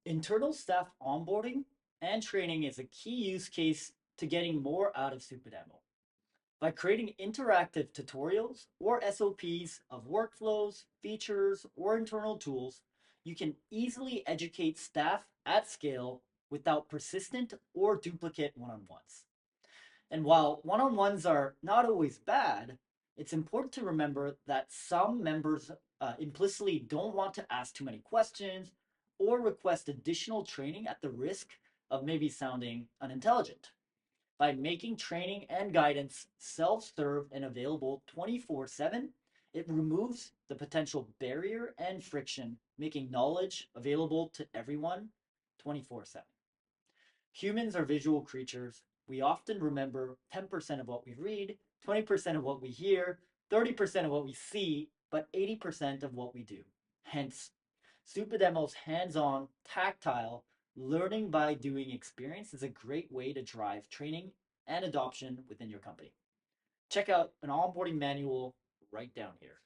Internal staff onboarding and training is a key use case to getting more out of Supademo. By creating interactive tutorials or SOPs of workflows, features, or internal tools, you can easily educate staff at scale without persistent or duplicate one-on-ones. And while one-on-ones are not always bad, it's important to remember that some members implicitly don't want to ask too many questions or request additional training at the risk of maybe sounding unintelligent. By making training and guidance self-serve and available 24/7, it removes the potential barrier and friction, making knowledge available to everyone 24/7. Humans are visual creatures. We often remember 10% of what we read, 20% of what we hear, 30% of what we see, but 80% of what we do. Hence, Supademo's hands-on, tactile, learning by doing experience is a great way to drive training and adoption within your company. Check out an onboarding manual right down here.